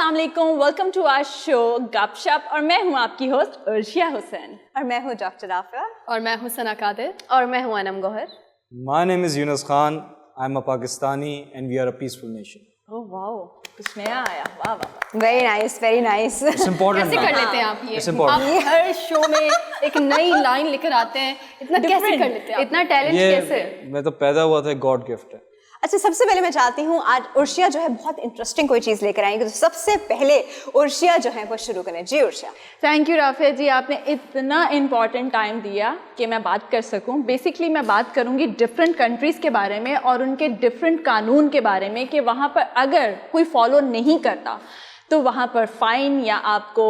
अस्सलाम वालेकुम, welcome to our show गपशप और मैं हूं आपकी होस्ट अर्शिया हुसैन और मैं हूं डॉक्टर आफिया और मैं हूं सना कादिर और मैं हूं Anam Gauhar. My name is Yunus Khan. I'm a Pakistani and we are a peaceful nation. Oh wow, कुछ नया आया, वाह वाह। Very nice very nice. It's important. कैसे कर लेते हैं आप ये? It's important. आप हर शो में एक नई लाइन लेकर आते हैं, इतना कैसे कर लेते हैं? इतना टैलेंट कैसे? मैं तो पैदा हुआ था, गॉड गिफ्ट है। अच्छा, सबसे पहले मैं चाहती हूँ आज उर्शिया जो है बहुत इंटरेस्टिंग कोई चीज़ लेकर आएंगे, तो सबसे पहले उर्शिया जो है वो शुरू करें। जी उर्शिया। थैंक यू राफिया जी, आपने इतना इम्पॉर्टेंट टाइम दिया कि मैं बात कर सकूं। बेसिकली मैं बात करूंगी डिफरेंट कंट्रीज़ के बारे में और उनके डिफरेंट कानून के बारे में कि वहाँ पर अगर कोई फॉलो नहीं करता तो वहाँ पर फ़ाइन या आपको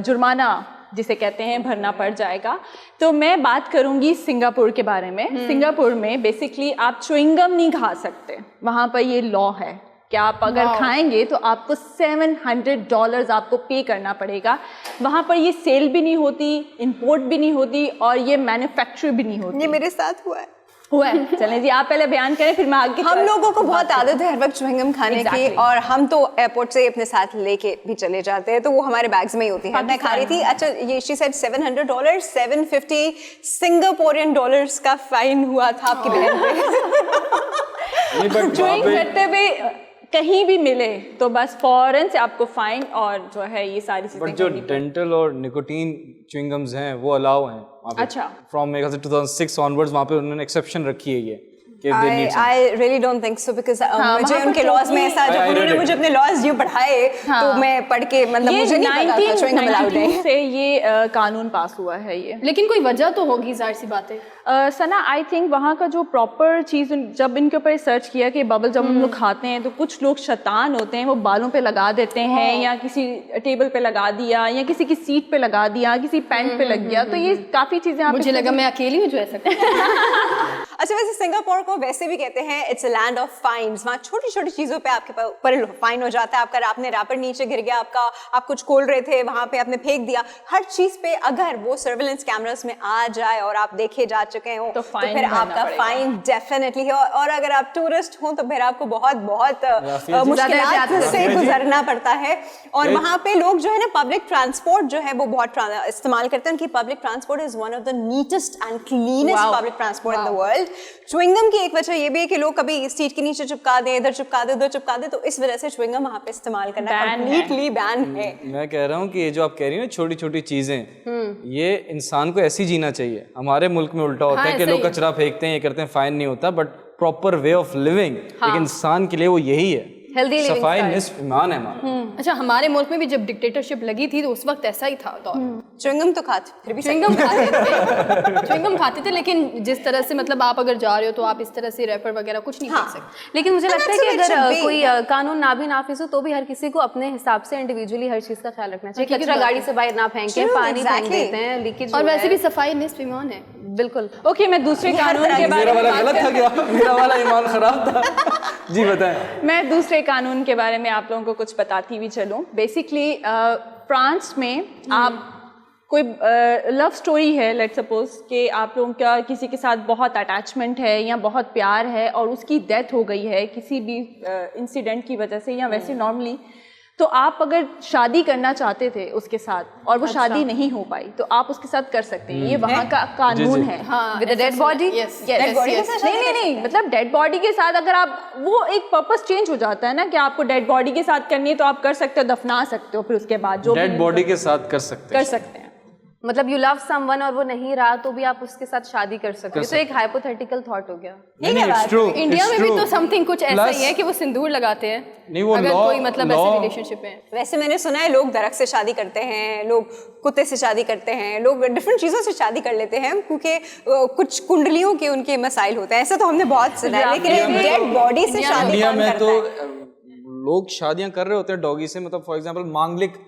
जुर्माना जिसे कहते हैं भरना पड़ जाएगा। तो मैं बात करूंगी सिंगापुर के बारे में। सिंगापुर में बेसिकली आप च्युइंगम नहीं खा सकते, वहाँ पर ये लॉ है कि आप अगर खाएंगे तो आपको $700 आपको पे करना पड़ेगा। वहाँ पर ये सेल भी नहीं होती, इंपोर्ट भी नहीं होती और ये मैन्युफैक्चर भी नहीं होती। ये मेरे साथ हुआ है। चलें जी, आप पहले बयान करें फिर मैं आगे। हम लोगों को बहुत आदत है हर वक्त च्युइंगम खाने की, और हम तो एयरपोर्ट से अपने साथ लेके भी चले जाते हैं, तो वो हमारे बैग्स में ही होती है। मैं खा रही थी। अच्छा, ये शी सेड $700, 750 सिंगापोरियन डॉलर्स का फाइन हुआ था आपकी बहन पे। च्युइंग करते हुए कहीं भी मिले तो बस फौरन से आपको फाइन और जो है ये सारी चीजें। बट जो डेंटल और निकोटीन च्युइंगम्स हैं वो अलाउ हैं वहाँ पे। अच्छा। फ्रॉम मेरे ख्याल से 2006 ऑनवर्ड्स वहाँ पे उन्होंने एक्सेप्शन रखी है ये। I really don't think so because मुझे उनके लॉज में ऐसा, जब उन्होंने मुझे अपने लॉज यूँ पढ़ाए तो मैं पढ़ के मतलब मुझे नहीं पता था च्युइंगम अलाउड है। से ये कानून पास हुआ है ये। लेकिन कोई वजह तो होगी, जाहिर सी बात है। सना, आई थिंक वहाँ का जो प्रॉपर चीज़, जब इनके ऊपर सर्च किया कि बबल जब हम लोग खाते हैं तो कुछ लोग शैतान होते हैं, वो बालों पे लगा देते हैं या किसी टेबल पे लगा दिया या किसी की सीट पे लगा दिया, किसी पैंट पे लग गया, तो ये काफ़ी चीज़ें मुझे लगा मैं अकेली हूँ जो ऐसा। अच्छा, वैसे सिंगापुर को वैसे भी कहते हैं it's a land of fines. वहाँ छोटी छोटी चीज़ों पे आपके ऊपर फाइन हो जाता है। आपका आपने रैपर नीचे गिर गया, आप कुछ खोल रहे थे, वहाँ पे आपने फेंक दिया, हर चीज़ पे अगर वो सर्विलेंस कैमरास में आ जाए और आप देखे जा चुके हो तो फिर आपका फाइन डेफिनेटली है। और अगर आप टूरिस्ट हो तो फिर आपको बहुत बहुत मुश्किलात से गुजरना पड़ता है। और वहाँ पे लोग जो है ना पब्लिक ट्रांसपोर्ट जो है वो बहुत इस्तेमाल करते हैं। उनकी public transport is one of the neatest and cleanest public transport in the world. Chewing gum की एक वजह ये भी है कि लोग कभी सीट के नीचे चिपका दें, इधर चिपका दें, उधर चिपका दें, तो इस वजह से च्युइंगम वहाँ पे इस्तेमाल करना कंप्लीटली बैन है। मैं कह रहा हूँ कि ये जो आप कह रही हो ना छोटी छोटी चीजें, ये इंसान को ऐसी जीना चाहिए। हमारे मुल्क में उल्टा होता है कि लोग कचरा फेंकते हैं, ये करते हैं, फाइन नहीं होता, but proper way of living एक इंसान के लिए वो यही है। सफाई निस्फ ईमान है हमारा। अच्छा, हमारे मुल्क में भी जब डिक्टेटरशिप लगी थी तो उस वक्त ऐसा ही था। तो च्युइंगम तो खाते, फिर भी च्युइंगम खाते थे, च्युइंगम खाते थे, लेकिन जिस तरह से मतलब आप अगर जा रहे हो तो आप इस तरह से रैपर वगैरह कुछ नहीं फेंक सकते। लेकिन मुझे लगता है कि अगर कोई कानून ना भी नाफिज हो तो भी हर किसी को अपने हिसाब से इंडिविजुअली हर चीज का ख्याल रखना चाहिए। कचरा गाड़ी से बाहर ना फेंकें, पानी फेंक देते हैं, लीकेज। और वैसे भी सफाई निस्फ ईमान है। बिल्कुल। ओके, मैं दूसरे कानून के बारे में गलत था क्या? मेरा वाला ईमान खराब था। जी बताएं। मैं दूसरे कानून के बारे में आप लोगों को कुछ बताती हुई चलूं। बेसिकली फ्रांस में आप कोई लव स्टोरी है, लेट्स सपोज कि आप लोगों का किसी के साथ बहुत अटैचमेंट है या बहुत प्यार है और उसकी डेथ हो गई है किसी भी इंसिडेंट की वजह से या वैसे नॉर्मली, तो आप अगर शादी करना चाहते थे उसके साथ और वो शादी नहीं हो पाई तो आप उसके साथ कर सकते हैं। ये वहाँ का कानून है। With a dead body. नहीं, मतलब डेड बॉडी के साथ अगर आप, वो एक पर्पस चेंज हो जाता है ना कि आपको डेड बॉडी के साथ करनी है तो आप कर सकते हो, दफना सकते हो, फिर उसके बाद जो डेड बॉडी के साथ कर सकते हैं। मतलब यू लव समवन और वो नहीं रहा तो भी आप उसके साथ शादी कर सकते हो। तो एक हाइपोथेटिकल थॉट हो गया। इंडिया में भी तो समथिंग कुछ ऐसा ही है कि वो सिंदूर लगाते हैं नहीं, वो अगर कोई मतलब ऐसे रिलेशनशिप है। वैसे मैंने सुना है लोग दरख्त से शादी करते हैं, लोग कुत्ते से शादी करते हैं, लोग डिफरेंट चीज़ों से शादी कर लेते हैं क्योंकि कुछ कुंडलियों के उनके मसाइल होते हैं। ऐसा तो हमने बहुत सुना है, लेकिन डेड बॉडी से शादी इंडिया में तो लोग शादियां कर रहे होते हैं डॉगी से। मतलब फॉर एग्जाम्पल मंगलिक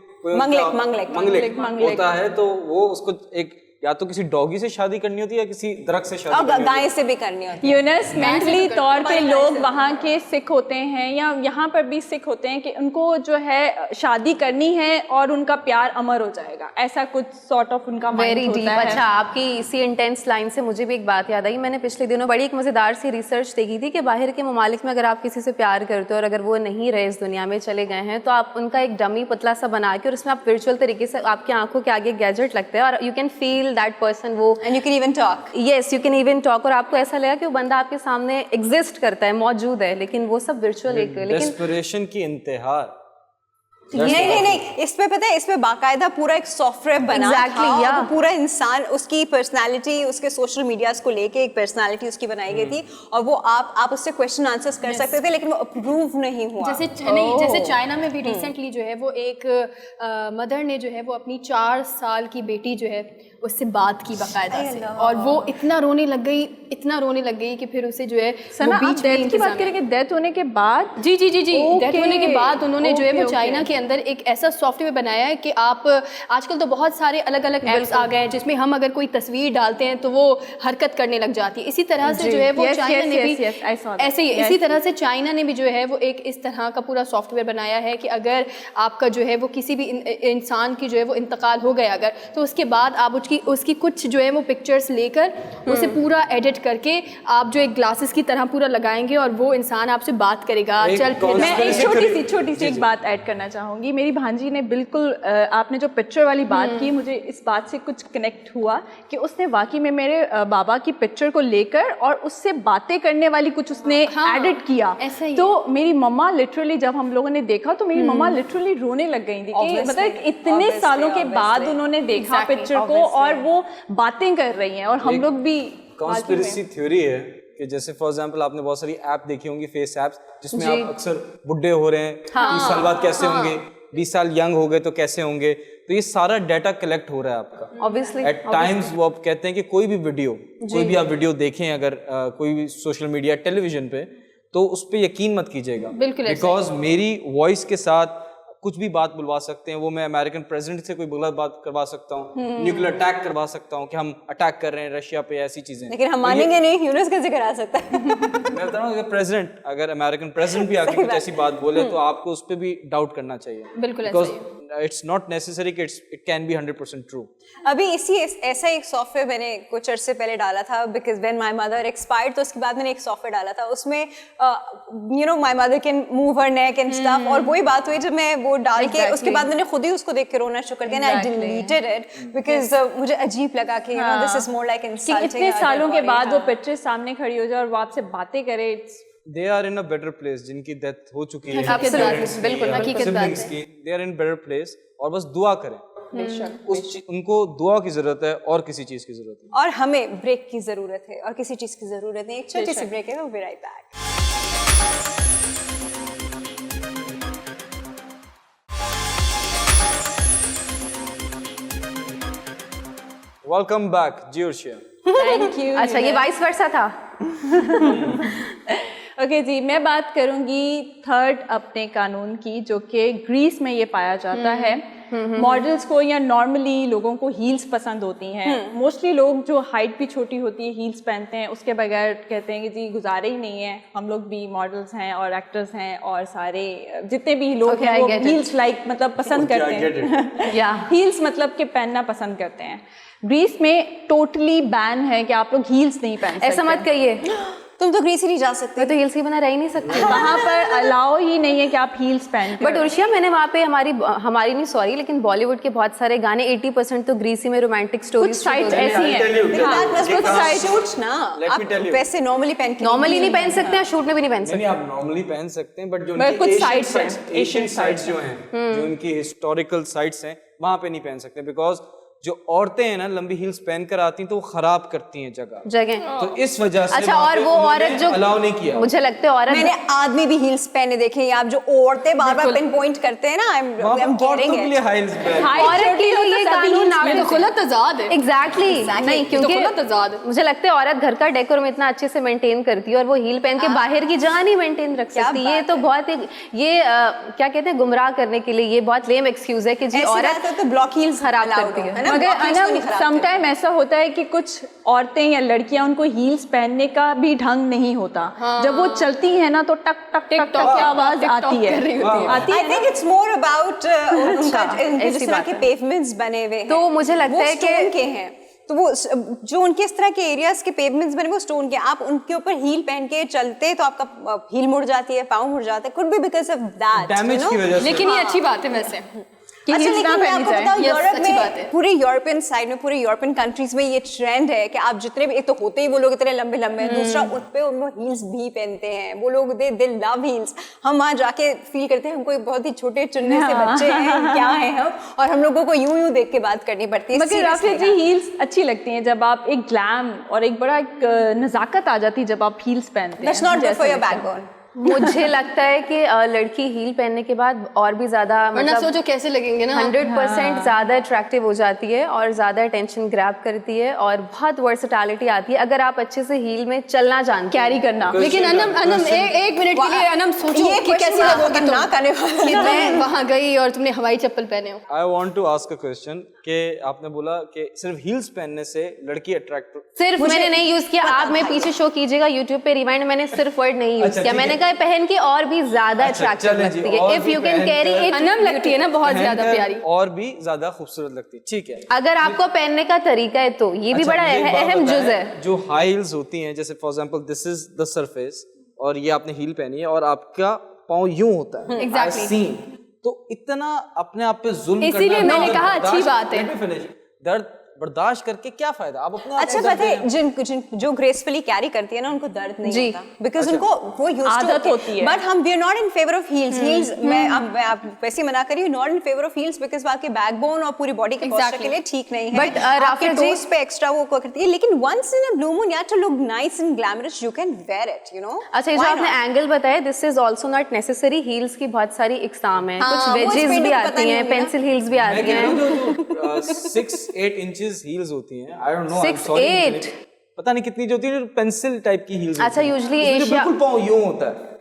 होता है, तो वो उसको एक या तो किसी डॉगी से शादी करनी होती है या किसी दरख्त से शादी और करनी होती है। गाय से भी करनी होती है। यूनस मेंटली तौर पे लोग वहाँ के सिख होते हैं या यहाँ पर भी सिख होते हैं कि उनको जो है शादी करनी है और उनका प्यार अमर हो जाएगा, ऐसा कुछ सॉर्ट ऑफ उनका माइंड वेरी होता डीप। है। अच्छा, आपकी इसी इंटेंस लाइन से मुझे भी एक बात याद आई। मैंने पिछले दिनों बड़ी एक मज़ेदार सी रिसर्च देखी थी कि बाहर के ममालिक में अगर आप किसी से प्यार करते हो और अगर वो नहीं रहे इस दुनिया में, चले गए हैं, तो आप उनका एक डमी पतला सा बना के और उसमें आप वर्चुअल तरीके से आपकी आंखों के आगे गैजेट लगता है और you can feel that person, वो and you can even talk. Yes, you can even talk, और आपको ऐसा लगेगा कि वो बंदा आपके सामने एग्जिस्ट करता है, मौजूद है, लेकिन वो सब वर्चुअल एक, लेकिन डेस्परेशन की इंतहा। नहीं, इस पे पता है, इस पे बाकायदा पूरा एक सॉफ्टवेयर बना Exactly, था, yeah. और पूरा इंसान उसकी पर्सनालिटी, उसके सोशल मीडियाज को लेके एक पर्सनालिटी उसकी बनाई गई थी, और वो आप उससे क्वेश्चन आंसर्स कर सकते थे, लेकिन वो अप्रूव नहीं हुआ। जैसे चाइना में भी रिसेंटली जो है वो एक मदर ने जो है वो अपनी 4 साल की बेटी जो है उससे बात की बाकायदा से, और वो इतना रोने लग गई कि फिर उसे जो है सना, वो आप डेथ की बात करेंगे, डेथ होने के बाद? जी डेथ होने के बाद उन्होंने जो है वो चाइना के अंदर एक ऐसा सॉफ्टवेयर बनाया है कि आप आजकल तो बहुत सारे अलग अलग ऐप्स आ गए हैं जिसमें हम अगर कोई तस्वीर डालते हैं तो वो हरकत करने लग जाती है। इसी तरह से जो है वो चाइना ने भी ऐसे ही इसी तरह से चाइना ने भी जो है वो एक इस तरह का पूरा सॉफ्टवेयर बनाया है कि अगर आपका जो है वो किसी भी इंसान की जो है वो इंतकाल हो गया अगर, तो उसके बाद आप उसकी कुछ जो है वो पिक्चर्स लेकर उसे पूरा एडिट करके आप जो एक ग्लासेस की तरह पूरा लगाएंगे और वो इंसान आपसे बात करेगा। मैं एक छोटी सी एक बात ऐड करना चाहूँगी। मेरी भांजी ने बिल्कुल आपने जो पिक्चर वाली बात की, मुझे इस बात से कुछ कनेक्ट हुआ कि उसने वाकई में मेरे बाबा की पिक्चर को लेकर और उससे बातें करने वाली कुछ उसने एडिट किया। तो मेरी मम्मा लिटरली, जब हम लोगों ने देखा तो मेरी मम्मा लिटरली रोने लग गई थी कि मतलब इतने सालों के बाद उन्होंने देखा पिक्चर को और वो बातें कर रही हैं, और हम लोग भी कॉन्स्पिरेसी थ्योरी है कि जैसे फॉर एग्जांपल आपने बहुत सारी ऐप देखी होंगी, फेस ऐप्स, जिसमें आप अक्सर बुढ़े हो रहे हैं, 30 साल बाद कैसे होंगे, 20 साल यंग हो गए तो कैसे होंगे, तो ये सारा डाटा कलेक्ट हो रहा है आपका ऑब्वियसली। एट टाइम्स वो आप कहते हैं कि कोई भी आप वीडियो देखें अगर कोई भी सोशल मीडिया टेलीविजन पे, तो उस पर यकीन मत कीजिएगा, बिकॉज मेरी वॉइस के साथ कुछ भी बात बुलवा सकते हैं। वो मैं अमेरिकन प्रेसिडेंट से कोई गलत बात करवा सकता हूँ, न्यूक्लियर अटैक करवा सकता हूँ कि हम अटैक कर रहे हैं रशिया पे, ऐसी चीजें। लेकिन हम मानेंगे नहीं, यूनुस कैसे करा सकता है? मैं बता रहा हूँ, अगर अमेरिकन प्रेसिडेंट भी आके कुछ ऐसी बात बोले तो आपको उस पर भी डाउट करना चाहिए, बिकॉज इट्स नॉट नेसेसरी कि इट कैन बी 100% ट्रू। अभी ऐसा एक सॉफ्टवेयर मैंने कुछ अर्से पहले डाला था, because when my mother expired, तो उसके बाद मैंने एक सॉफ्टवेयर डाला था, उसमें you know my mother can move her neck and stuff, और वही बात हुई जब मैं वो डाल के उसके बाद मैंने खुद ही उसको देख के रोना शुरू कर दिया, आई डिलीटेड इट बिकॉज मुझे अजीब लगा कि this is more like insulting. इतने सालों के बाद वो पिक्चर सामने खड़ी हो जाए और वो आपसे बातें करे, They are in a better place, जिनकी डेथ हो चुकी है, बिल्कुल हकीकत बात है, they are in better place, और बस दुआ करें, उनको दुआ की जरूरत है और किसी चीज की जरूरत है, और हमें ब्रेक की जरूरत है और किसी चीज की जरूरत नहीं। एक छोटी सी ब्रेक है, we'll be right back. Welcome back Georgia. Thank you. अच्छा, ये वाइस वर्सा था। ओके जी, मैं बात करूंगी थर्ड अपने कानून की, जो कि ग्रीस में ये पाया जाता है। मॉडल्स को या नॉर्मली लोगों को हील्स पसंद होती हैं। मोस्टली लोग जो हाइट भी छोटी होती है हील्स पहनते हैं, उसके बगैर कहते हैं कि जी गुजारे ही नहीं है। हम लोग भी मॉडल्स हैं और एक्टर्स हैं और सारे जितने भी लोग हैं वो हील्स मतलब पसंद करते हैं। हील्स मतलब कि पहनना पसंद करते हैं। ग्रीस में टोटली बैन है कि आप लोग हील्स नहीं पहन सकते। ऐसा मत कहिए, तुम तो ग्रीस ही नहीं जा सकते। मैं तो हील्स के बिना रह ही नहीं सकती। वहाँ पर अलाउ ही नहीं है कि आप हील्स पहन। बट उर्शिया, मैंने वहाँ पे हमारी नहीं सॉरी लेकिन बॉलीवुड के बहुत सारे गाने 80% तो ग्रीसी में रोमांटिक स्टोरीज साइट्स ऐसी हैं। आप वैसे नॉर्मली नहीं पहन सकते हैं, शूट में भी नहीं पहन सकते। नहीं, आप नॉर्मली पहन सकते हैं, बट जो कुछ साइट्स हैं, एशियन साइट्स जो हैं, जो उनकी हिस्टोरिकल साइट्स हैं, वहाँ पे नहीं पहन सकते, बिकॉज जो औरतें हैं ना लंबी हील्स पहनकर आती हैं तो वो खराब करती हैं जगह, तो इस वजह से। अच्छा, और वो औरत जो अलाउ नहीं किया, मुझे लगता है औरत, मैंने आदमी भी हील्स पहने देखे हैं। आप जो औरतें बार-बार पिन पॉइंट करते हैं ना, आई एम गेटिंग इट। औरत के लिए ये कानून नाफिज खुला तजाद है। एग्जैक्टली नहीं, क्योंकि खुला तजाद है। मुझे लगता है औरत घर का डेकोरम इतना अच्छे से मेंटेन करती है और वो हील पहन के बाहर की जगह नहीं मेंटेन रख सकती। ये तो बहुत ये क्या कहते हैं, गुमराह करने के लिए ये बहुत लेम एक्सक्यूज है कि जी औरत तो ब्लॉक हील्स खराब करती है। मगर अनम समटाइम ऐसा होता है कि कुछ औरतें या लड़कियां उनको हील्स पहनने का भी ढंग नहीं होता। जब वो चलती है ना तो टक टक टक टक की आवाज आती है। I think it's more about उनका जिस तरह के पेवमेंट्स बने हुए हैं, तो मुझे लगता है कि स्टोन के हैं, तो वो जो उनके इस तरह के एरियाज के पेवमेंट्स बने वो स्टोन के, आप उनके ऊपर हील पहन के चलते तो आपका हील मुड़ जाती है, पाँव मुड़ जाता है, could be because of that damage की वजह से। लेकिन ये अच्छी बात है वैसे कि अच्छा, heels ना लेकिन मैं पहनी आपको जाए। बताऊं, Yes, यूरोप अच्छी बात है। में, पूरे यूरोपियन साइड में, पूरे यूरोपियन कंट्रीज में ये ट्रेंड है कि आप जितने भी, एक तो होते ही वो लोग इतने लंबे लंबे हैं, दूसरा उन पे उनको हील्स भी पहनते हैं वो लोग, दे लव हील्स। हम वहाँ जाके फील करते हैं हमको बहुत ही छोटे चुन्ने से बच्चे हैं, क्या हैं हम, और हम लोगों को यूं देख के बात करनी पड़ती है। मगर राफिया जी हील्स अच्छी लगती हैं जब आप एक ग्लैम और एक बड़ा एक नजाकत आ जाती है जब आप हील्स पहनते हैं। दैट्स नॉट गुड जैसे फॉर योर लगता है। बैकबोन। मुझे लगता है कि लड़की हील पहनने के बाद और भी ज्यादा, वरना मतलब सोचो कैसे लगेंगे ना। 100% ज्यादा अट्रैक्टिव हो जाती है और ज्यादा अटेंशन ग्रैब करती है और बहुत वर्सेटैलिटी आती है अगर आप अच्छे से हील में चलना जानते कैरी करना। लेकिन अनम एक मिनट के लिए अनम सोचो ये कि कैसी लगोगी तुम ना करने वाला कि मैं वहां गई और तुमने हवाई चप्पल पहने हो। I want to ask a question कि आपने बोला कि सिर्फ हील्स पहनने से लड़की अट्रैक्ट, सिर्फ मैंने नहीं यूज किया, आप मैं पीछे शो कीजिएगा यूट्यूब पे रिवाइंड, मैंने सिर्फ वर्ड नहीं यूज अच्छा, किया, ठीक मैंने है। कहा पहन के और भी ज्यादा अट्रैक्टिव चलें जी, लगती और है। इफ भी यू कैन पहन कैरी कर- इट, अनम लगती है ना बहुत ज्यादा पहनकर प्यारी। और भी ज्यादा खूबसूरत लगती है। ठीक है, अगर आपको पहनने का तरीका है तो ये भी अच्छा, बड़ा मुझे एक बात अहम जुज बताएं, है। जो हाई हील्स होती हैं, जैसे for example this is the surface और ये आपने हील पहनी है और आपका पाँव यूं होता है, Exactly. I've seen, तो इतना अपने आप पे जुल्म इसीलिए करना, मैंने दर्द कहा अच्छी बर्दाश्त- बात है। Let me finish. दर्द बर्दाश्त करके क्या फायदा, आप अपने आप अच्छा को पता है दर्द जो ग्रेसफुली कैरी करती है ना उनको दर्द नहीं जी। होता, बिकॉज उनको वो आदत होती है। बट हम we are not in favour of heels. Heels मैं आप वैसे ही मना कर रही हूँ, not in favour of heels because आपके बैकबोन और पूरी बॉडी के posture के लिए ठीक नहीं है। But, आपके राफिया जी- टोस पे एक्स्ट्रा वो करती है, लेकिन once in a blue moon you have to look nice and glamorous, you can wear it, you know. अच्छा, ये जो आपने एंगल बताया, this is also not necessary. Heels की बहुत सारी इकसाम है, हाँ, कुछ वो इस वेजेस पेंटर भी को पता आती नहीं हैं, होगी ना। पेंसिल हील्स भी मैं आती कह रहा हैं। हूँ जो 6-8 इंचेस हील्स होती हैं, आई डोंट नो, 6-8? पता नहीं कितनी जो होती है, पेंसिल टाइप की हील्स। अच्छा, usually एशिया- बिल्कुल पाँव यूं होता है।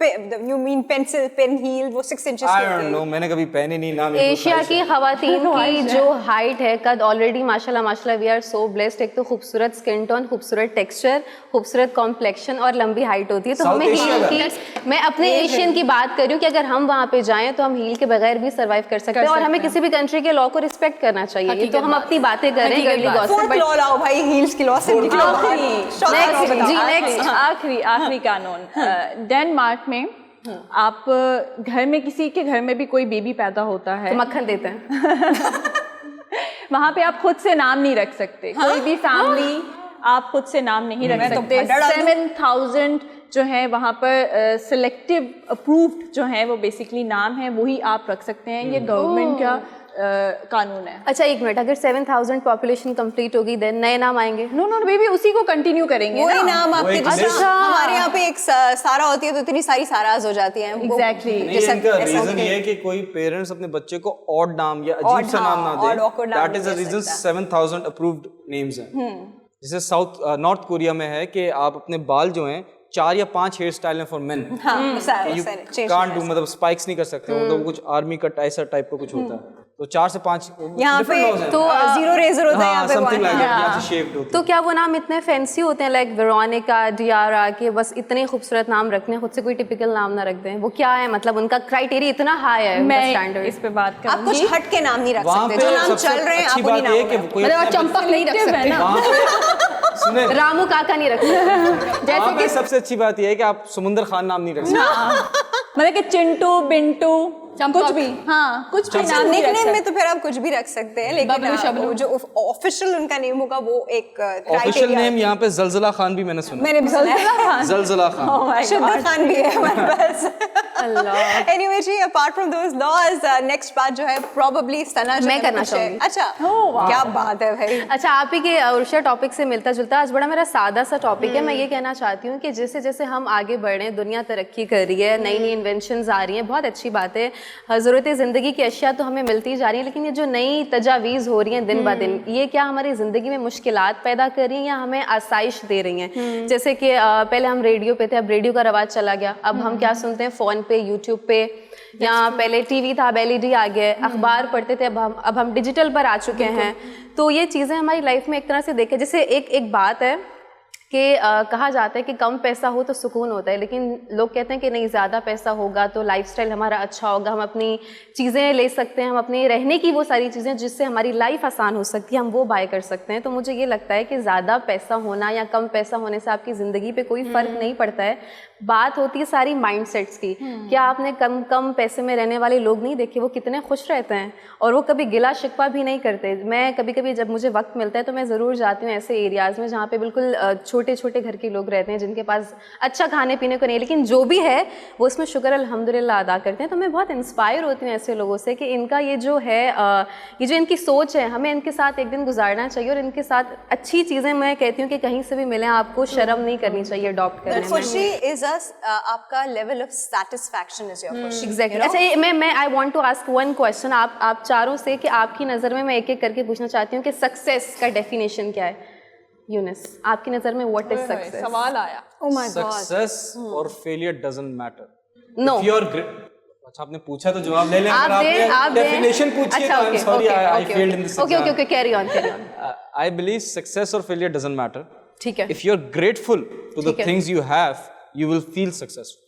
You mean pencil pen heel, वो 6 इंचेस आई की डोंट होती नो, है। मैंने कभी पहनी नहीं ना। मेरे को एशिया ख्वाहिश की है। खवातीन की जो हाइट है, कद ऑलरेडी माशाल्लाह माशाल्लाह वी आर सो ब्लेस्ड। एक तो खूबसूरत स्किन टोन, खूबसूरत टेक्सचर, खूबसूरत कॉम्प्लेक्शन और लंबी हाइट होती है, तो South हमें Asia हील का। की, मैं अपने एशियन की बात कर रही हूँ कि अगर हम वहाँ पे जाएं तो हम हील के बगैर भी सर्वाइव कर सकते हैं और हमें किसी भी कंट्री के लॉ को रिस्पेक्ट करना चाहिए। ये तो हम अपनी बातें कर रहे हैं, गर्ली गॉसिप, फोर्थ लॉ लाओ भाई, हील्स की लॉ से निकलो बाहर। आखिरी कानून डेनमार्क में आप घर में किसी के घर में भी कोई बेबी पैदा होता है तो मक्खन देते हैं। वहाँ पे आप खुद से नाम नहीं रख सकते। कोई भी फैमिली आप खुद से नाम नहीं रख सकते। 7,000 जो है वहाँ पर सिलेक्टिव अप्रूव्ड जो है वो बेसिकली नाम है, वही आप रख सकते हैं। ये गवर्नमेंट का कानून है। अच्छा, एक मिनट, अगर 7,000 पॉपुलेशन कंप्लीट होगी देन नए नाम आएंगे? नो बेबी उसी को कंटिन्यू करेंगे वही ना। नाम आपके, एक जिस तरह list- हमारे यहाँ पे एक सारा होती है तो इतनी सारी साराज हो जाती हैं। वो- Exactly. नहीं, जैसा- इनका ऐसा रीजन होता ये है। है कि कोई पेरेंट्स अपने बच्चे को ऑड नाम या अजीब सा नाम ना odd, awkward दे। नाम दैट इज द नहीं दे रीजन सकता। 7,000 अप्रूव्ड नेम्स हैं। जैसे नॉर्थ कोरिया में है कि आप अपने बाल जो हैं 4 या 5 हेयर स्टाइल हैं फॉर मेन। हाँ, यू कांट डू, मतलब स्पाइक्स नहीं कर सकते, वो तो कुछ आर्मी कट ऐसा टाइप का कुछ होता है, तो 4 से 5 यहाँ पे तो जीरो रेजर होता है, यहाँ पे समथिंग लाइक one। दैट, यहाँ से शेप्ड होती तो क्या वो नाम इतने फैंसी होते हैं, लाइक वेरोनिका, डियारा, के बस इतने खूबसूरत नाम रखने, खुद से कोई टिपिकल नाम ना रख दें? वो क्या है, मतलब उनका क्राइटेरिया इतना हाई है, उनका मैं स्टैंडर्ड? इस पे बात आप कुछ करूंगी। हट के नाम नहीं रख वहाँ सकते, पे जो नाम सबसे चल रहे हैं अच्छी आप उन्हीं बात ये है नाम कि रखें। कोई मतलब अपने चंपक नहीं रख Selective है सकते ना। वहाँ पे सुने, रामू काका नहीं रख सकते। वहाँ पे सबसे अच्छी बात ये है कि आप समुंदर खान नाम नहीं रख सकते। मतलब कि चिंटू, बिंटू, चंपक। कुछ भी, हाँ कुछ भी अच्छा, नाम नहीं रख निकनेम में सकते। तो फिर आप कुछ भी रख सकते हैं, लेकिन बबलू, शबलू। वो जो ऑफिशियल उनका नेम होगा वो एक ऑफिशियल क्राइटेरिया। नेम यहाँ पे जलजला खान भी मैंने सुना। मैंने भी सुना है। जलजला खान। Oh my God. शुद्ध खान भी है हमारे पास। Anyway ji, apart from those laws, next बात जो है probably सना जो मैं है करना कुछ है। चाहूंगी। अच्छा, क्या बात है भाई। अच्छा, आप ही के उर्षा टॉपिक से मिलता जुलता आज बड़ा मेरा सादा सा टॉपिक है। मैं ये कहना चाहती हूँ कि जैसे जैसे हम आगे बढ़ रहे हैं, दुनिया तरक्की कर रही है, नई नई इन्वेंशंस आ रही हैं, बहुत अच्छी बात है। ज़रूरत ज़िंदगी की अशिया तो हमें मिलती जा रही है, लेकिन ये जो नई तजावीज़ हो रही हैं दिन ब दिन, ये क्या हमारी ज़िंदगी में मुश्किलात पैदा कर रही हैं या हमें आसाइश दे रही हैं? जैसे कि पहले हम रेडियो पे थे, अब रेडियो का रवाज चला गया, अब हम क्या सुनते हैं फ़ोन पे, यूट्यूब पे, या पहले टीवी था, अब LED आ गया, अखबार पढ़ते थे, अब हम डिजिटल पर आ चुके हैं। तो ये चीज़ें हमारी लाइफ में एक तरह से देखें, जैसे एक बात है कि कहा जाता है कि कम पैसा हो तो सुकून होता है, लेकिन लोग कहते हैं कि नहीं, ज़्यादा पैसा होगा तो लाइफस्टाइल हमारा अच्छा होगा, हम अपनी चीज़ें ले सकते हैं, हम अपने रहने की वो सारी चीज़ें जिससे हमारी लाइफ आसान हो सकती है, हम वो बाय कर सकते हैं। तो मुझे ये लगता है कि ज़्यादा पैसा होना या कम पैसा होने से आपकी ज़िंदगी पे कोई फ़र्क नहीं पड़ता है। बात होती है सारी माइंडसेट्स की। क्या आपने कम पैसे में रहने वाले लोग नहीं देखे? वो कितने खुश रहते हैं और वो कभी गिला शिकवा भी नहीं करते। मैं कभी कभी जब मुझे वक्त मिलता है तो मैं ज़रूर जाती हूँ ऐसे एरियाज़ में जहाँ पे बिल्कुल छोटे छोटे घर के लोग रहते हैं, जिनके पास अच्छा खाने पीने को नहीं, लेकिन जो भी है वो उसमें शुक्र अल्हम्दुलिल्लाह अदा करते हैं। तो मैं बहुत इंस्पायर होती हूँ ऐसे लोगों से कि इनका ये जो है, ये जो इनकी सोच है, हमें इनके साथ एक दिन गुजारना चाहिए और इनके साथ अच्छी चीज़ें, मैं कहती हूँ कि कहीं से भी मिलें, आपको शर्म नहीं करनी चाहिए अडॉप्ट करने में। खुशी इज आपका level of satisfaction is your खुशी। एग्जैक्टली। अच्छा, मैं I want to ask one question आप चारों से, कि आपकी नज़र में, मैं एक एक करके पूछना चाहती हूँ कि सक्सेस का डेफिनेशन क्या है? यूनिस, आपकी नज़र में व्हाट इज सक्सेस? सवाल आया। Oh my God. सक्सेस और failure doesn't matter. No. If you are अच्छा, आपने पूछा तो जवाब ले लें। आप आपने डेफिनेशन पूछी तो I am sorry, I failed in this exam. Okay, carry on. I believe success और फेलियर डजंट मैटर। ठीक है, if you are grateful to the things you have, you will feel successful.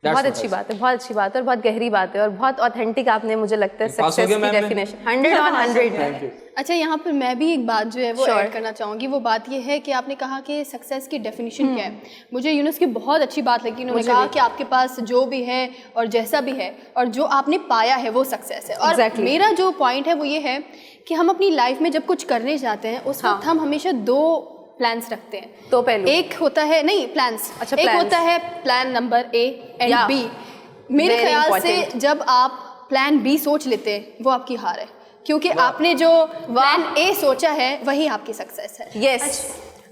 बहुत अच्छी बात है, बहुत अच्छी बात है और बहुत गहरी बात है और बहुत ऑथेंटिक आपने, मुझे लगता है, सक्सेस की डेफिनेशन 100 on 100। अच्छा, यहाँ पर मैं भी एक बात जो है वो ऐड करना चाहूँगी। वो बात ये है कि आपने कहा कि सक्सेस की डेफिनेशन क्या है। मुझे यूनुस की बहुत अच्छी बात लगी, उन्होंने कहा कि आपके पास जो भी है और जैसा भी है और जो आपने पाया है वो सक्सेस है। और मेरा जो पॉइंट है वो ये है कि हम अपनी लाइफ में जब कुछ करने जाते हैं उस वक्त हम हमेशा दो प्लान्स रखते हैं। तो पहले एक होता है, नहीं प्लान्स, अच्छा, एक होता है plan number A and B। मेरे ख्याल से जब आप प्लान B सोच लेते हैं वो आपकी हार है, क्योंकि आपने जो प्लान A सोचा है वही आपकी सक्सेस है। यस।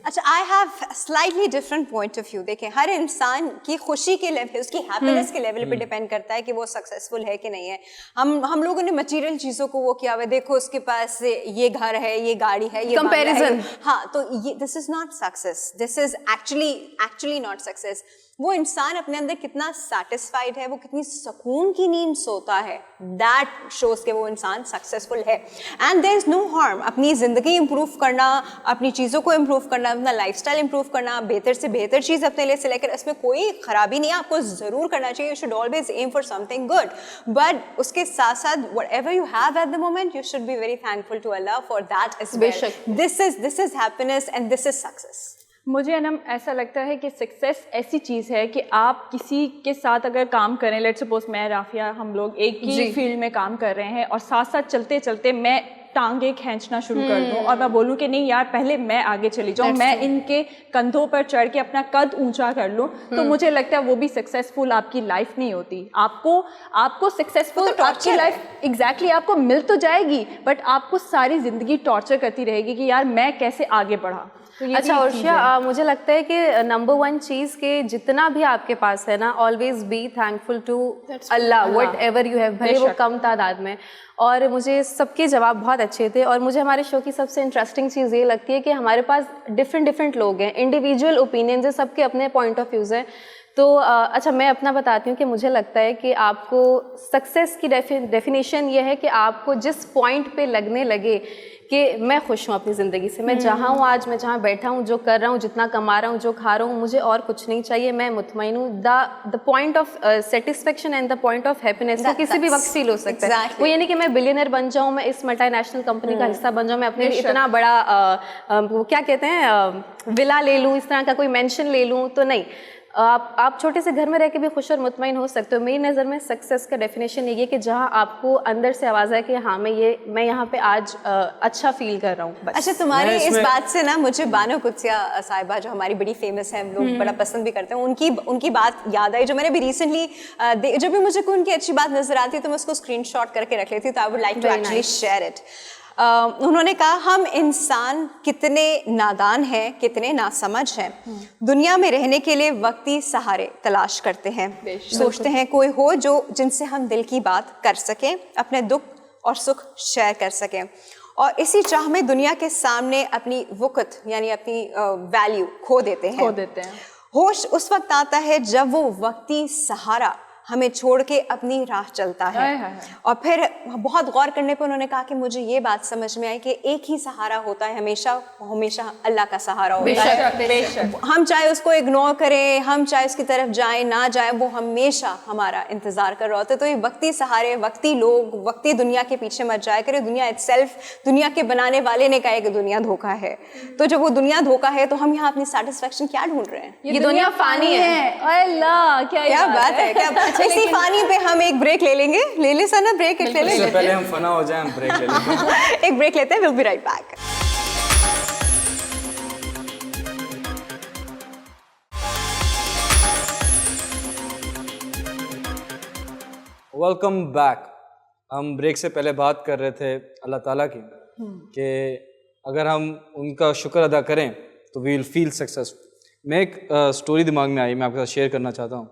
अच्छा, I have slightly different point of view. देखें, हर इंसान की खुशी के लेवल, उसकी हैप्पीनेस के लेवल पे डिपेंड करता है कि वो सक्सेसफुल है कि नहीं है। हम लोगों ने मटेरियल चीज़ों को वो किया हुआ है, देखो उसके पास ये घर है, ये गाड़ी है, ये कंपैरिजन। हाँ, तो ये this is not success, this is actually not success. वो इंसान अपने अंदर कितना सेटिस्फाइड है, वो कितनी सुकून की नींद सोता है, दैट शोज के वो इंसान सक्सेसफुल है। And there is no harm अपनी ज़िंदगी इंप्रूव करना, अपनी चीज़ों को इंप्रूव करना, अपना लाइफस्टाइल इंप्रूव करना, बेहतर से बेहतर चीज़ अपने लिए सिलेक्ट करना, इसमें कोई खराबी नहीं है, आपको ज़रूर करना चाहिए। You should always aim for something good, but उसके साथ साथ whatever you have at the moment, you should be very thankful to Allah for that as well. This is happiness and this is success. मुझे ना ऐसा लगता है कि success ऐसी चीज़ है कि आप किसी के साथ अगर काम करें, लेट्स सपोज मैं, राफिया, हम लोग एक ही फील्ड में काम कर रहे हैं और साथ साथ चलते चलते मैं टांगे खींचना शुरू कर दूं और मैं बोलूं कि नहीं यार, पहले मैं आगे चली जाऊं, मैं इनके कंधों पर चढ़ के अपना कद ऊंचा कर लूं, तो मुझे लगता है वो भी सक्सेसफुल आपकी लाइफ नहीं होती। आपको सक्सेसफुल आपकी लाइफ एग्जैक्टली आपको मिल तो जाएगी, बट आपको सारी ज़िंदगी टॉर्चर करती रहेगी कि यार मैं कैसे आगे बढ़ा। तो अच्छा उर्शिया, मुझे लगता है कि नंबर 1 चीज़ के जितना भी आपके पास है ना, always be thankful to Allah whatever you have, भले वो कम तादाद में। और मुझे सबके जवाब बहुत अच्छे थे और मुझे हमारे शो की सबसे इंटरेस्टिंग चीज़ ये लगती है कि हमारे पास डिफरेंट लोग हैं, इंडिविजुअल ओपिनियंस है, सबके अपने पॉइंट ऑफ व्यूज़ हैं। तो अच्छा, मैं अपना बताती हूँ कि मुझे लगता है कि आपको सक्सेस की डेफिनेशन ये है कि आपको जिस पॉइंट पे लगने लगे कि मैं खुश हूँ अपनी ज़िंदगी से, मैं जहाँ हूँ आज, मैं जहाँ बैठा हूँ, जो कर रहा हूँ, जितना कमा रहा हूँ, जो खा रहा हूँ, मुझे और कुछ नहीं चाहिए, मैं मुतमईन हूँ। The point of satisfaction and the point of happiness वो किसी भी वक्त फील हो सकता है। वो ये नहीं कि मैं बिलियनर बन जाऊँ, मैं इस मल्टीनेशनल कंपनी का हिस्सा बन जाऊँ, मैं अपने लिए इतना बड़ा वो क्या कहते हैं विला ले लूँ, इस तरह का कोई मेंशन ले लूँ, तो नहीं। आप छोटे से घर में रह के भी खुश और मुतमईन हो सकते हो। मेरी नज़र में सक्सेस का डेफिनेशन यही है कि जहाँ आपको अंदर से आवाज़ है कि हाँ मैं यहाँ पे आज अच्छा फील कर रहा हूँ। अच्छा, तुम्हारी इस बात से ना मुझे बानो कुत्सिया साहिबा जो हमारी बड़ी फेमस है, लोग बड़ा पसंद भी करते हैं, उनकी बात याद आई जो मैंने भी रिसेंटली, जब भी मुझे कोई उनकी अच्छी बात नजर आती है तो मैं उसको स्क्रीनशॉट करके रख लेती हूँ, तो I would like to actually share it. उन्होंने कहा, हम इंसान कितने नादान हैं, कितने नासमझ हैं, दुनिया में रहने के लिए वक्ती सहारे तलाश करते हैं, सोचते हैं कोई हो जो जिनसे हम दिल की बात कर सकें, अपने दुख और सुख शेयर कर सकें, और इसी चाह में दुनिया के सामने अपनी वक़्त यानी अपनी वैल्यू खो देते हैं। होश उस वक्त आता है जब वो वक्ती सहारा हमें छोड़ के अपनी राह चलता है। और फिर बहुत गौर करने पे उन्होंने कहा कि मुझे ये बात समझ में आई कि एक ही सहारा होता है हमेशा, हमेशा अल्लाह का सहारा होता है। हम चाहे उसको इग्नोर करें, हम चाहे उसकी तरफ जाएं ना जाएं, वो हमेशा हमारा इंतजार कर रहा होता है। तो ये वक्ती सहारे, वक्ती लोग, वक्ती दुनिया के पीछे मत जाया करें। दुनिया इटसेल्फ, दुनिया के बनाने वाले ने कहा है कि दुनिया धोखा है, तो जब वो दुनिया धोखा है तो हम यहाँ अपनी सेटिस्फेक्शन क्या ढूंढ रहे हैं? ये दुनिया फानी है। अल्लाह, क्या बात है, क्या इसी पानी पे हम एक ब्रेक ले लेंगे। ले ले सना ब्रेक, एक ले लेंगे। इससे पहले हम फना हो जाएं, हम ब्रेक ले लेंगे। एक ब्रेक लेते हैं, will be right back. Welcome back. हम ब्रेक से पहले बात कर रहे थे अल्लाह ताला की कि अगर हम उनका शुक्र अदा करें तो वी विल फील सक्सेसफुल। मैं एक स्टोरी दिमाग में आई, मैं आपके साथ शेयर करना चाहता हूँ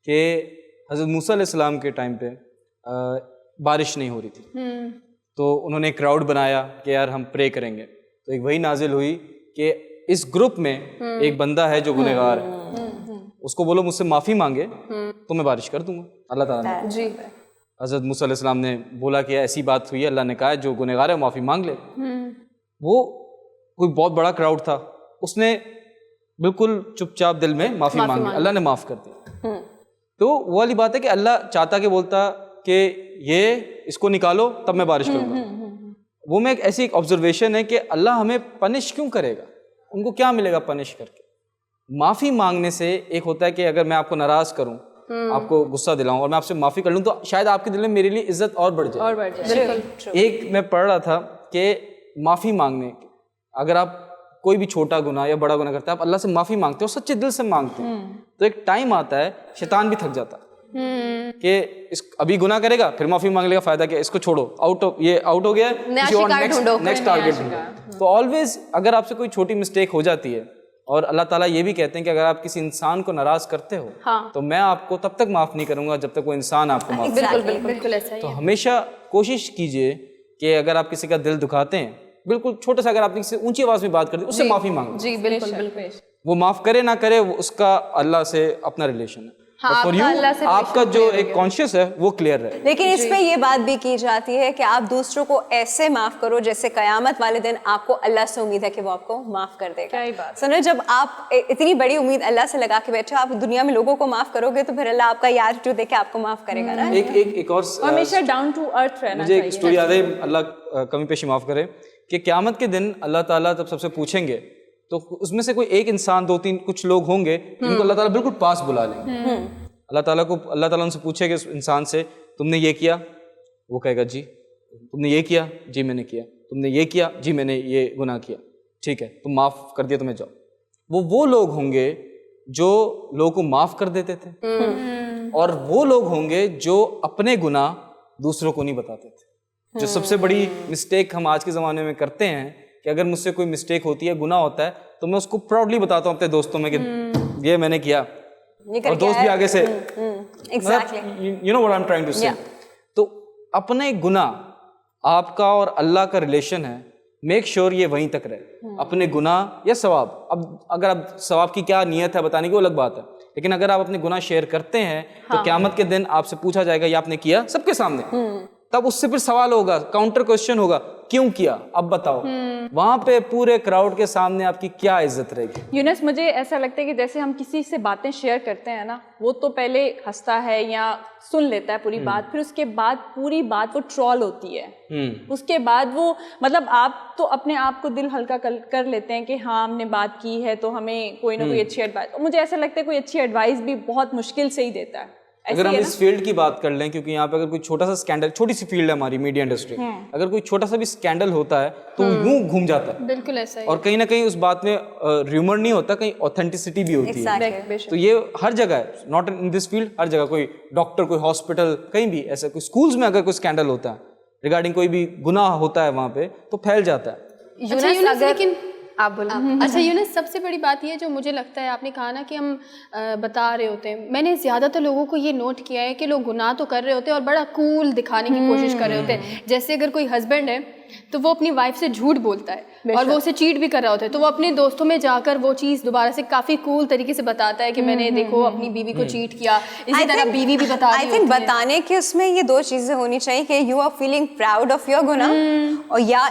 कि हज़रत मूसा अलैहिस्सलाम के टाइम पे बारिश नहीं हो रही थी, तो उन्होंने एक क्राउड बनाया कि यार हम प्रे करेंगे। तो एक वही नाजिल हुई कि इस ग्रुप में एक बंदा है जो गुनहगार है, उसको बोलो मुझसे माफ़ी मांगे तो मैं बारिश कर दूंगा। अल्लाह ताला ने जी हज़रत मूसा अलैहिस्सलाम ने बोला कि ऐसी बात हुई है, अल्लाह ने कहा जो गुनहगार है माफ़ी मांग ले। वो कोई बहुत बड़ा क्राउड था, उसने बिल्कुल चुपचाप दिल में माफ़ी मांगी, अल्लाह ने माफ़ कर दिया। तो वो वाली बात है कि अल्लाह चाहता कि बोलता कि ये इसको निकालो तब मैं बारिश करूँगा। वो में एक ऐसी एक ऑब्जर्वेशन है कि अल्लाह हमें पनिश क्यों करेगा, उनको क्या मिलेगा पनिश करके। माफ़ी मांगने से एक होता है कि अगर मैं आपको नाराज़ करूँ, आपको गुस्सा दिलाऊं और मैं आपसे माफ़ी कर लूँ तो शायद आपके दिल में मेरे लिए इज्जत और बढ़ जाए। एक मैं पढ़ रहा था कि माफ़ी मांगने, अगर आप कोई भी छोटा गुनाह या बड़ा गुनाह करते हैं, आप अल्लाह से माफ़ी मांगते हो, सच्चे दिल से मांगते हैं, तो एक टाइम आता है शैतान भी थक जाता है कि इस अभी गुनाह करेगा फिर माफ़ी मांग लेगा, फ़ायदा क्या, इसको छोड़ो, ये आउट हो गया, नेक्स्ट टारगेट ढूंढो। तो ऑलवेज अगर आपसे कोई छोटी मिस्टेक हो जाती है, और अल्लाह ताला ये भी कहते हैं कि अगर आप किसी इंसान को नाराज़ करते हो तो मैं आपको तब तक माफ़ नहीं करूँगा जब तक वो इंसान आपको माफ़ करे। बिल्कुल ऐसा ही तो हमेशा कोशिश कीजिए कि अगर आप किसी का दिल दुखाते हैं, बिल्कुल छोटा सा, अगर आप किसी ऊंची आवाज़ में बात करते हैं उससे माफ़ी मांगो। जी बिल्कुल। वो माफ़ करे ना करे, वो उसका अल्लाह से अपना रिलेशन है। फॉर यू आपका जो एक कॉन्शियस है वो क्लियर है। लेकिन इस पे ये बात भी की जाती है कि आप दूसरों को ऐसे माफ करो जैसे कयामत वाले दिन आपको अल्लाह से उम्मीद है कि वो आपको माफ कर देगा। सुनो, जब आप इतनी बड़ी उम्मीद अल्लाह से लगा के बैठे, आप दुनिया में लोगों को माफ करोगे तो फिर अल्लाह आपका यार जो देखे आपको माफ करेगा ना। एक और हमेशा डाउन टू अर्थ रहना मुझे एक स्टोरी याद है, अल्लाह कमी पेशी माफ करे, कि क़यामत के दिन अल्लाह ताला जब सबसे पूछेंगे तो उसमें से कोई एक इंसान, दो तीन कुछ लोग होंगे जिनको अल्लाह ताला बिल्कुल पास बुला लेंगे। अल्लाह ताला उनसे पूछेगा उस इंसान से, तुमने ये किया? वो कहेगा जी। तुमने ये किया? जी मैंने किया। तुमने ये किया? जी मैंने ये गुनाह किया। ठीक है, तुम माफ़ कर दिया, तुम्हें जाओ। वो लोग होंगे जो लोगों को माफ़ कर देते थे, और वो लोग होंगे जो अपने गुनाह दूसरों को नहीं बताते थे। जो सबसे बड़ी मिस्टेक हम आज के ज़माने में करते हैं कि अगर मुझसे कोई मिस्टेक होती है, गुनाह होता है, तो मैं उसको प्राउडली बताता हूँ अपने दोस्तों में कि ये मैंने किया, और दोस्त भी आगे से you know what I am trying to say. तो अपने गुनाह, आपका और अल्लाह का रिलेशन है, मेक श्योर ये वहीं तक रहे। अपने गुनाह या सवाब, अब अगर आप सवाब की क्या नियत है बताने की वो अलग बात है, लेकिन अगर आप अपने गुनाह शेयर करते हैं तो क़यामत के दिन आपसे पूछा जाएगा ये आपने किया सबके सामने, तब उससे फिर सवाल होगा, काउंटर क्वेश्चन होगा, क्यों किया, अब बताओ। वहां पे पूरे क्राउड के सामने आपकी क्या इज्जत रहेगी? यूनस, मुझे ऐसा लगता है कि जैसे हम किसी से बातें शेयर करते हैं ना, वो तो पहले हंसता है या सुन लेता है पूरी बात, फिर उसके बाद पूरी बात वो ट्रॉल होती है। उसके बाद वो मतलब आप तो अपने आप को दिल हल्का कर लेते हैं कि हाँ हमने बात की है तो हमें कोई ना कोई अच्छी एडवाइस। मुझे ऐसा लगता है कोई अच्छी एडवाइस भी बहुत मुश्किल से ही देता है। अगर हम इस फील्ड की बात कर लें, क्योंकि यहाँ पे अगर कोई छोटा सा स्कैंडल, छोटी सी फील्ड है हमारी मीडिया इंडस्ट्री, अगर कोई छोटा सा भी स्कैंडल होता है तो यूं घूम जाता है। बिल्कुल ऐसा ही। और कहीं ना कहीं उस बात में र्यूमर नहीं होता, कहीं ऑथेंटिसिटी भी होती है। तो ये हर जगह है, नॉट इन दिस फील्ड, हर जगह कोई डॉक्टर, कोई हॉस्पिटल, कहीं भी ऐसा, कोई स्कूल्स में अगर कोई स्कैंडल होता है रिगार्डिंग कोई भी गुनाह होता है वहाँ पे, तो फैल जाता है। यूनस, लेकिन आप बोलो। अच्छा यूनस, सबसे बड़ी बात ये जो मुझे लगता है, आपने कहा ना कि हम बता रहे होते हैं, मैंने ज़्यादातर लोगों को ये नोट किया है कि लोग गुनाह तो कर रहे होते हैं और बड़ा कूल दिखाने की कोशिश कर रहे होते हैं। जैसे अगर कोई हस्बैंड है तो वो अपनी वाइफ से झूठ बोलता है और वो उसे चीट भी कर रहा होता है, तो वो अपने दोस्तों में जाकर वो चीज़ दोबारा से काफ़ी कूल तरीके से बताता है कि मैंने देखो अपनी बीवी को चीट किया। इसी तरह बीवी भी बता रही होती है। बताने के उसमें ये दो चीजें होनी चाहिए कि you are feeling proud of your गुनाह, और या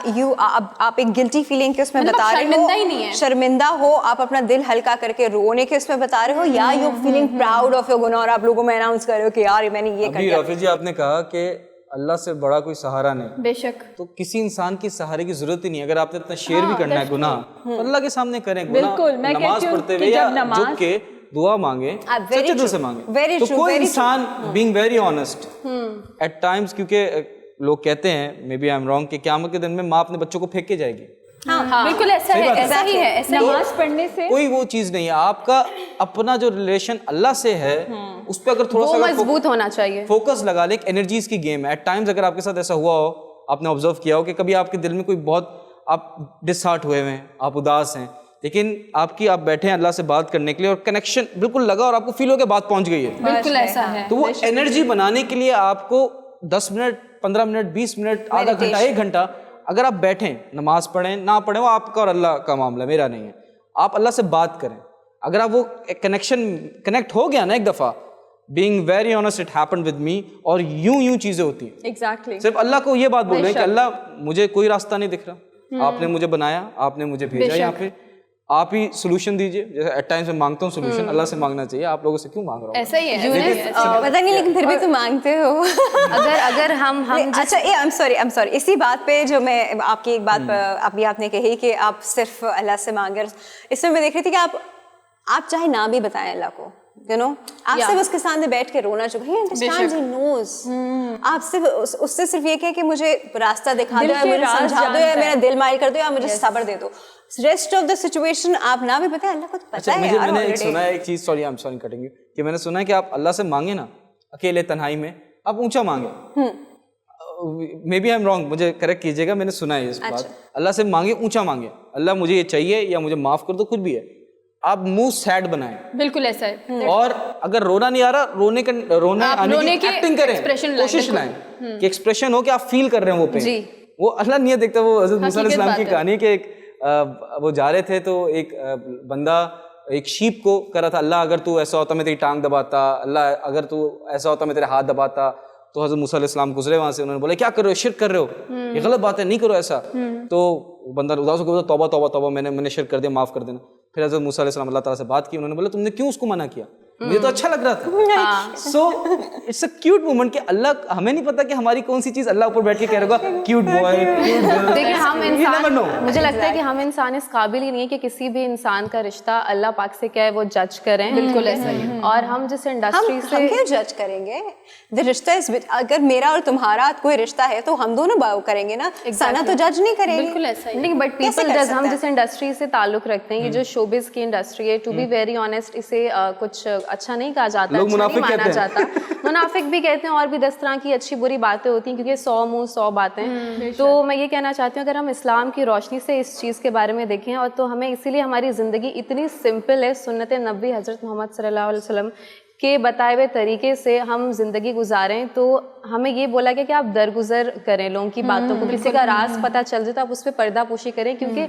आप एक गिल्टी फीलिंग के उसमें बता रहे हो, शर्मिंदा ही नहीं है, शर्मिंदा हो, आप अपना दिल हल्का करके रोने के उसमें बता रहे हो, या you are feeling proud of your गुनाह और आप लोगों में अनाउंस कर रहे हो कि यार मैंने ये कर दिया। राफी जी, आपने कहा कि अल्लाह से बड़ा कोई सहारा नहीं। बेशक। तो किसी इंसान की सहारे की जरूरत ही नहीं। अगर आपने इतना शेयर भी करना है गुनाह, तो अल्लाह के सामने करें। बिल्कुल, मैं नमाज पढ़ते हुए या झुक के दुआ मांगे, सच्चे दिल से मांगे। तो कोई इंसान being very honest at times, क्योंकि लोग कहते हैं, maybe I am wrong, कि क़यामत के दिन में माँ अपने बच्चों को फेंक के जाएगी। हाँ, बिल्कुल ऐसा है, ऐसा ही है। ऐसा नमाज पढ़ने से कोई वो चीज नहीं है। आपका अपना जो रिलेशन अल्लाह से है उस पर अगर थोड़ा सा मजबूत होना चाहिए, फोकस लगा ले। एक एनर्जीज की गेम है। एट टाइम्स अगर आपके साथ ऐसा हुआ हो, आपने ऑब्जर्व किया हो कि कभी आपके दिल में कोई बहुत आप डिसहार्ट हुए हैं, आप उदास हैं, लेकिन आप बैठे हैं अल्लाह से बात करने के लिए और कनेक्शन बिल्कुल लगा और आपको फील हो गया बात पहुंच गई है। बिल्कुल ऐसा है। तो वो एनर्जी बनाने के लिए आपको 10 मिनट, 15 मिनट, 20 मिनट, आधा घंटा, 1 घंटा अगर आप बैठें, नमाज पढ़ें ना पढ़ें, वो आपका और अल्लाह का मामला, मेरा नहीं है। आप अल्लाह से बात करें। अगर आप वो कनेक्ट हो गया ना एक दफ़ा, being very honest, it happened with me, और यूं चीज़ें होती हैं। एग्जैक्टली। सिर्फ अल्लाह को ये बात बोल रहे हैं कि अल्लाह मुझे कोई रास्ता नहीं दिख रहा, आपने मुझे बनाया, आपने मुझे भेजा यहाँ पे, आप ही सोल्यूशन दीजिए। जैसे एट टाइम्स मैं मांगता हूँ सोल्यूशन, अल्लाह से मांगना चाहिए। आप लोगों से क्यों मांग रहा हूँ? ऐसा ही है। पता नहीं, लेकिन फिर भी तुम मांगते हो। अगर हम अच्छा, आई एम सॉरी, इसी बात पे जो मैं आपकी एक बात अभी आपने कही कि आप सिर्फ अल्लाह से मांगे, इसमें मैं देख रही थी कि आप चाहे ना भी बताएं अल्लाह को, यू नो, आप सिर्फ उसके सामने बैठ के रोना चुप, ही अंडरस्टैंड्स, ही नोज। आप सिर्फ उससे सिर्फ ये कहे कि मुझे रास्ता दिखा दो, या मुझे समझा दो, या मेरा दिल माइल कर दो, या मुझे सब्र दे दो। रेस्ट ऑफ द सिचुएशन आप ना भी बताएं, अल्लाह को तो पता है यार। मैंने सुना है एक चीज, sorry I am sorry cutting you, कि मैंने सुना है कि आप अल्लाह से मांगे ना अकेले तन्हाई में, आप ऊंचा मांगे। Maybe I am wrong, मुझे करेक्ट कीजिएगा, मैंने सुना है इस बात। अल्लाह से मांगे, ऊंचा मांगे, अल्लाह मुझे ये चाहिए या मुझे माफ कर दो, कुछ भी है। आप मुंह सैड बनाएं। बिल्कुल ऐसा है। और अगर रोना नहीं आ रहा, रोने आने की एक्टिंग करें, कोशिश लाएं कि एक्सप्रेशन हो कि आप फील कर रहे हो वो पेन। वो अल्लाह नहीं देखता। वो हज़रत मूसा अलैहिस्सलाम की कहानी कि एक वो जा रहे थे तो एक बंदा एक शीप को कर रहा था, अल्लाह अगर तू ऐसा होता मैं तेरी टांग दबाता, अल्लाह अगर तू ऐसा होता मैं तेरे हाथ दबाता। तो हज़रत मूसा अलैहिस्सलाम गुजरे वहाँ से, उन्होंने बोला क्या कर रहे हो, शिर्क कर रहे हो, ये गलत बात है, नहीं करो ऐसा। तो बंदा उदास होकर बोला तौबा तौबा तौबा, मैंने शिर्क कर दिया, माफ़ कर देना। फिर हज़रत मूसा अलैहिस्सलाम अल्लाह ताला से बात की, उन्होंने बोला तुमने क्यों उसको मना किया, मुझे तो अच्छा लग रहा था। So it's a cute moment कि अल्लाह, हमें नहीं पता कि हमारी कौन सी चीज़ अल्लाह ऊपर बैठ के कह रहा होगा क्यूट बॉय, क्यूट गर्ल। देखिए हम इंसान, मुझे लगता है कि हम इंसान इस काबिल ही नहीं है कि किसी भी इंसान का रिश्ता अल्लाह पाक से क्या है वो जज करें। बिल्कुल ऐसा ही। और हम जिस इंडस्ट्री से, हम क्यों जज करेंगे? द रिश्ता इज, अगर मेरा और तुम्हारा कोई रिश्ता है तो हम दोनों बात करेंगे ना, सना तो जज नहीं करेंगे। बिल्कुल ऐसा ही। नहीं, बट पीपल जज, हम जिस इंडस्ट्री से ताल्लुक रखते हैं, ये जो शोबिज की इंडस्ट्री है, टू बी वेरी ऑनेस्ट, इसे कुछ अच्छा नहीं कहा जाता, लोग अच्छा नहीं मुनाफिक माना कहते जाता। मुनाफिक भी कहते हैं, और भी 10 तरह की अच्छी बुरी बातें होती हैं, क्योंकि 100 मुंह 100 बातें। तो मैं ये कहना चाहती हूँ, अगर हम इस्लाम की रोशनी से इस चीज़ के बारे में देखें, और तो हमें इसीलिए हमारी ज़िंदगी इतनी सिंपल है, सुन्नत नबी हज़रत मोहम्मद सल्लल्लाहु अलैहि वसल्लम के बताए हुए तरीके से हम जिंदगी गुजारें। तो हमें ये बोला गया कि आप दरगुजर करें लोगों की बातों को, किसी का राज पता चल जाए तो आप उस पर पर्दा पोशी करें, क्योंकि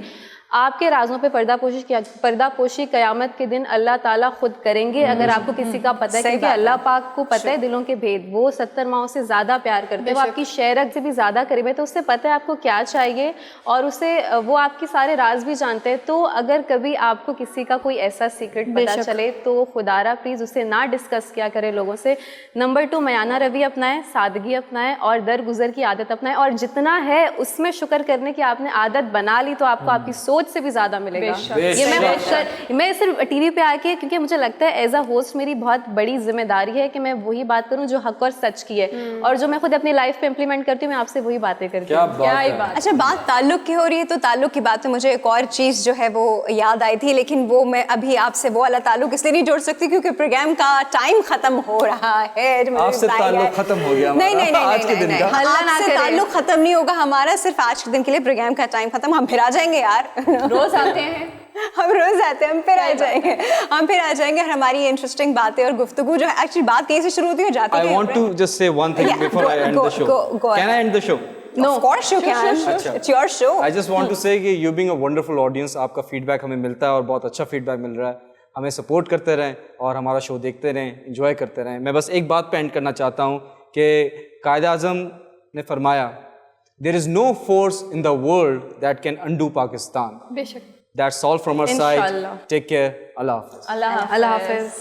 आपके राजों पे पर्दापोशी क़यामत के दिन अल्लाह ताला खुद करेंगे। अगर आपको किसी का पता है, क्योंकि अल्लाह पाक को पता है दिलों के भेद, वो 70 माओं से ज़्यादा प्यार करते हैं, वो आपकी शेरक से भी ज़्यादा करीब है, तो उससे पता है आपको क्या चाहिए और उसे वो आपके सारे राज भी जानते हैं। तो अगर कभी आपको किसी का कोई ऐसा सीक्रेट पता चले तो खुदारा प्लीज़ उसे ना डिस्कस किया करें लोगों से। नंबर 2, मयाना रवि अपनाएं, सादगी अपनाएं और दरगुजर की आदत अपनाएं, और जितना है उसमें शुक्र करने की आपने आदत बना ली तो आपको आपकी सोच से भी ज़्यादा मिलेगा। ये मैं सिर्फ टीवी पे आके, क्योंकि मुझे लगता है एज अ होस्ट मेरी बहुत बड़ी जिम्मेदारी है कि मैं वही बात करूं जो हक और सच की है, और जो मैं खुद अपनी लाइफ पे इम्प्लीमेंट करती हूँ मैं आपसे वही बातें करती हूँ। क्या ही बात। अच्छा, बात ताल्लुक की हो रही है तो ताल्लुक की बात में मुझे एक और चीज़ जो है वो याद आई थी, लेकिन वो मैं अभी आपसे वो वाला ताल्लुक इसलिए नहीं जोड़ सकती क्योंकि प्रोग्राम का टाइम खत्म हो रहा है। आपसे ताल्लुक खत्म हो गया नहीं नहीं नहीं आज के दिन का। आपसे ताल्लुक खत्म नहीं होगा हमारा, सिर्फ आज के दिन के लिए प्रोग्राम का टाइम खत्म। हम फिर आ जाएंगे यार, रोज आते हैं हम रोज आते हैं, हम फिर आ जाएंगे, हम फिर आ जाएंगे। हमारी इंटरेस्टिंग बातें और गुफ्तगू जो है एक्चुअली बात कहीं से शुरू होती है जाती है। I want to just say one thing before I end the show. Can I end the show? No, of course you can. It's your show. I just want to say कि you being a wonderful audience, आपका feedback हमें मिलता है और बहुत अच्छा feedback मिल रहा है। हमें सपोर्ट करते रहें और हमारा शो देखते रहें, एंजॉय करते रहें। मैं बस एक बात पे एंड करना चाहता हूँ कि कायद-ए-आज़म ने फरमाया, There is no force in the world that can undo Pakistan. बेशक। That's all from our side. Take care. Allah Hafiz. अल्लाह हाफ़िज़।